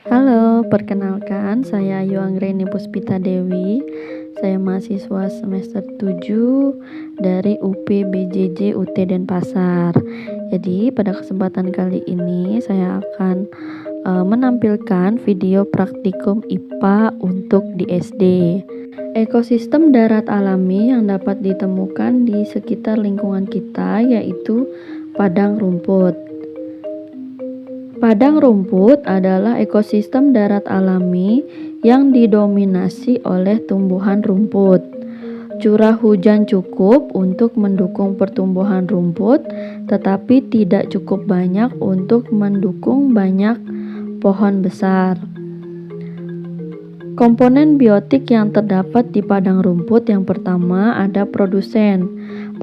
Halo, perkenalkan saya Ayu Anggreni Puspita Dewi. Saya mahasiswa semester 7 dari UP BJJ UT Denpasar. Jadi, pada kesempatan kali ini saya akan menampilkan video praktikum IPA untuk di SD. Ekosistem darat alami yang dapat ditemukan di sekitar lingkungan kita yaitu padang rumput. Padang rumput adalah ekosistem darat alami yang didominasi oleh tumbuhan rumput. Curah hujan cukup untuk mendukung pertumbuhan rumput, tetapi tidak cukup banyak untuk mendukung banyak pohon besar. Komponen biotik yang terdapat di padang rumput yang pertama ada produsen.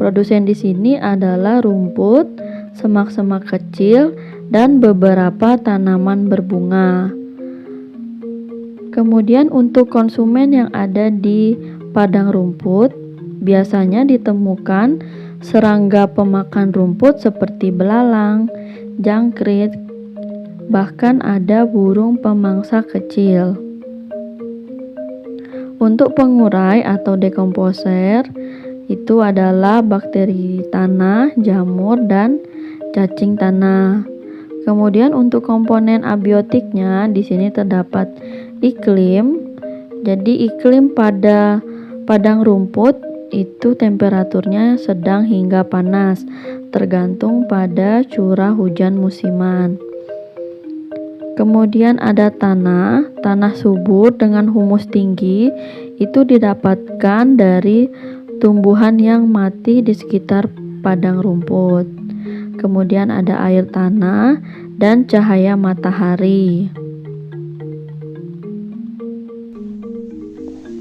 Produsen di sini adalah rumput, semak-semak kecil, dan beberapa tanaman berbunga. Kemudian untuk konsumen yang ada di padang rumput, biasanya ditemukan serangga pemakan rumput seperti belalang, jangkrik, bahkan ada burung pemangsa kecil. Untuk pengurai atau dekomposer, itu adalah bakteri tanah, jamur, dan cacing tanah. Kemudian untuk komponen abiotiknya di sini terdapat iklim. Jadi iklim pada padang rumput itu temperaturnya sedang hingga panas, tergantung pada curah hujan musiman. Kemudian ada tanah subur dengan humus tinggi, itu didapatkan dari tumbuhan yang mati di sekitar padang rumput. Kemudian ada air tanah dan cahaya matahari.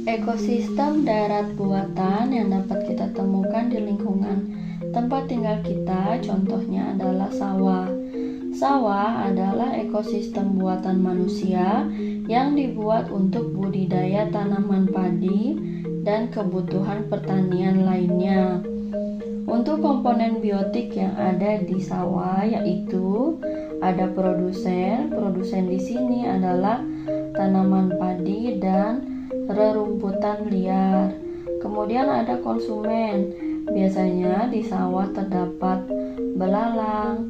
Ekosistem darat buatan yang dapat kita temukan di lingkungan tempat tinggal kita, contohnya adalah sawah. Sawah adalah ekosistem buatan manusia yang dibuat untuk budidaya tanaman padi dan kebutuhan pertanian lainnya. Untuk komponen biotik yang ada di sawah yaitu ada produsen. Produsen di sini adalah tanaman padi dan rerumputan liar. Kemudian ada konsumen. Biasanya di sawah terdapat belalang,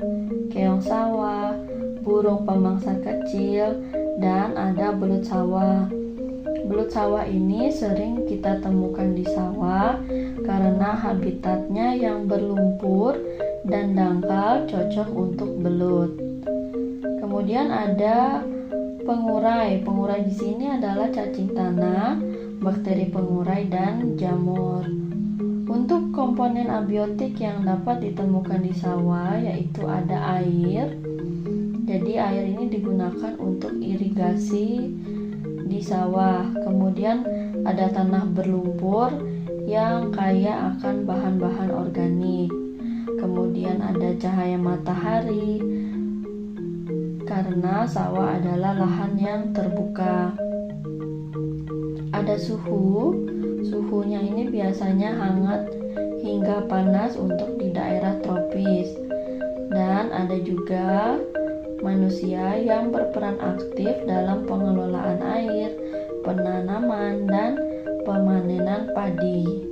keong sawah, burung pemangsa kecil, dan ada belut sawah. Belut sawah ini sering kita temukan di sawah karena habitatnya yang berlumpur dan dangkal cocok untuk belut. Kemudian ada pengurai. Pengurai di sini adalah cacing tanah, bakteri pengurai, dan jamur. Untuk komponen abiotik yang dapat ditemukan di sawah yaitu ada air. Jadi air ini digunakan untuk irigasi di sawah. Kemudian ada tanah berlumpur yang kaya akan bahan-bahan organik. Kemudian ada cahaya matahari karena sawah adalah lahan yang terbuka. Ada suhu. Suhunya ini biasanya hangat hingga panas untuk di daerah tropis. Dan ada juga manusia yang berperan aktif dalam pengelolaan air, penanaman, dan pemanenan padi.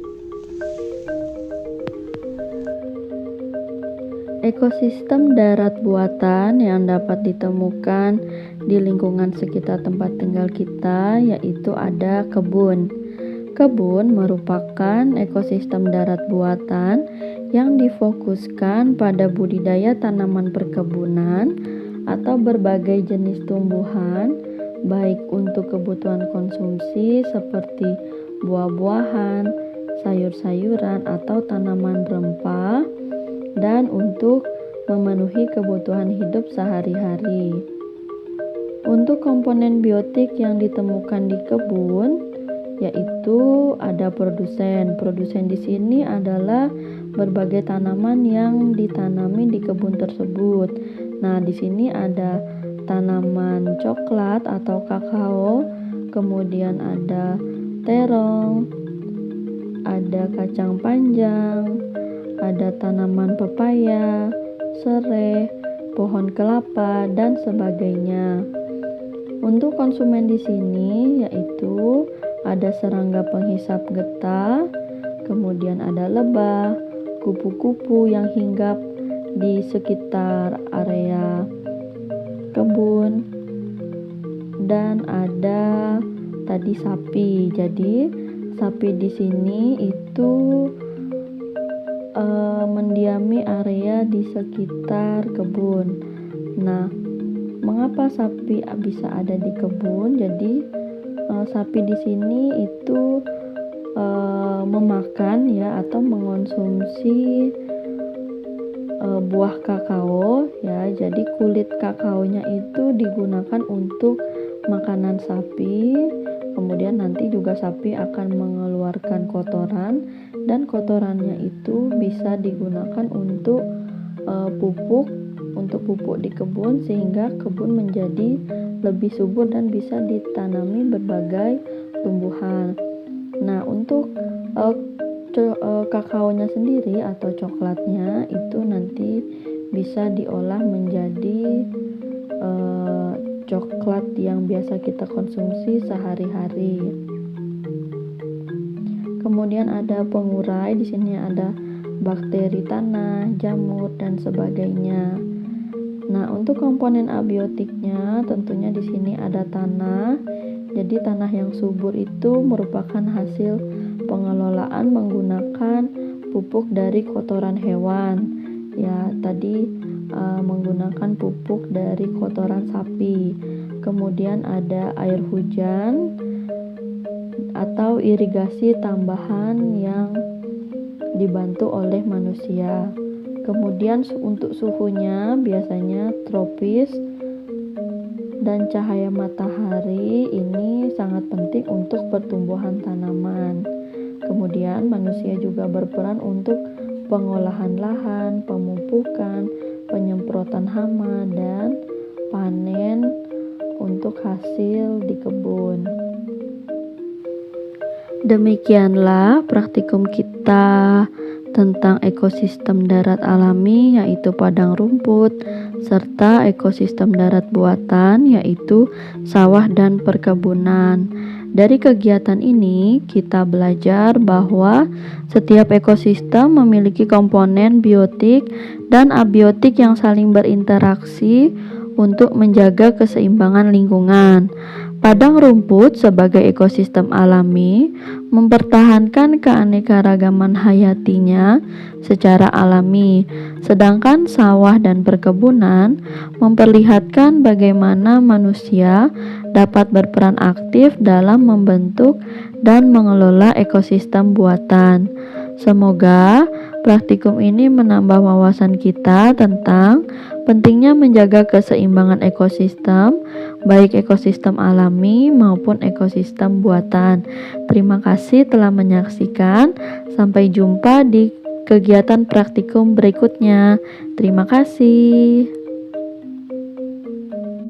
Ekosistem darat buatan yang dapat ditemukan di lingkungan sekitar tempat tinggal kita yaitu ada kebun. Kebun merupakan ekosistem darat buatan yang difokuskan pada budidaya tanaman perkebunan atau berbagai jenis tumbuhan, baik untuk kebutuhan konsumsi seperti buah-buahan, sayur-sayuran, atau tanaman rempah, dan untuk memenuhi kebutuhan hidup sehari-hari. Untuk komponen biotik yang ditemukan di kebun yaitu ada produsen. Produsen di sini adalah berbagai tanaman yang ditanami di kebun tersebut. Nah, di sini ada tanaman coklat atau kakao, kemudian ada terong, ada kacang panjang, ada tanaman pepaya, serai, pohon kelapa, dan sebagainya. Untuk konsumen di sini yaitu ada serangga penghisap getah, kemudian ada lebah, kupu-kupu yang hinggap di sekitar area kebun, dan ada tadi sapi. Jadi sapi di sini itu mendiami area di sekitar kebun. Nah, mengapa sapi bisa ada di kebun? Jadi sapi di sini itu memakan ya atau mengonsumsi buah kakao ya. Jadi kulit kakaonya itu digunakan untuk makanan sapi. Kemudian nanti juga sapi akan mengeluarkan kotoran, dan kotorannya itu bisa digunakan untuk pupuk di kebun, sehingga kebun menjadi lebih subur dan bisa ditanami berbagai tumbuhan. Nah, untuk kakaonya sendiri atau coklatnya itu nanti bisa diolah menjadi coklat yang biasa kita konsumsi sehari-hari. Kemudian ada pengurai, di sini ada bakteri tanah, jamur dan sebagainya. Nah, untuk komponen abiotiknya tentunya di sini ada tanah. Jadi tanah yang subur itu merupakan hasil pengelolaan menggunakan pupuk dari kotoran hewan. Ya, tadi menggunakan pupuk dari kotoran sapi. Kemudian ada air hujan atau irigasi tambahan yang dibantu oleh manusia. Kemudian untuk suhunya biasanya tropis, dan cahaya matahari ini sangat penting untuk pertumbuhan tanaman. Kemudian manusia juga berperan untuk pengolahan lahan, pemupukan, penyemprotan hama, dan panen untuk hasil di kebun. Demikianlah praktikum kita tentang ekosistem darat alami, yaitu padang rumput, serta ekosistem darat buatan, yaitu sawah dan perkebunan. Dari kegiatan ini, kita belajar bahwa setiap ekosistem memiliki komponen biotik dan abiotik yang saling berinteraksi untuk menjaga keseimbangan lingkungan. Padang rumput sebagai ekosistem alami mempertahankan keanekaragaman hayatinya secara alami, sedangkan sawah dan perkebunan memperlihatkan bagaimana manusia dapat berperan aktif dalam membentuk dan mengelola ekosistem buatan. Semoga praktikum ini menambah wawasan kita tentang pentingnya menjaga keseimbangan ekosistem, baik ekosistem alami maupun ekosistem buatan. Terima kasih telah menyaksikan. Sampai jumpa di kegiatan praktikum berikutnya. Terima kasih.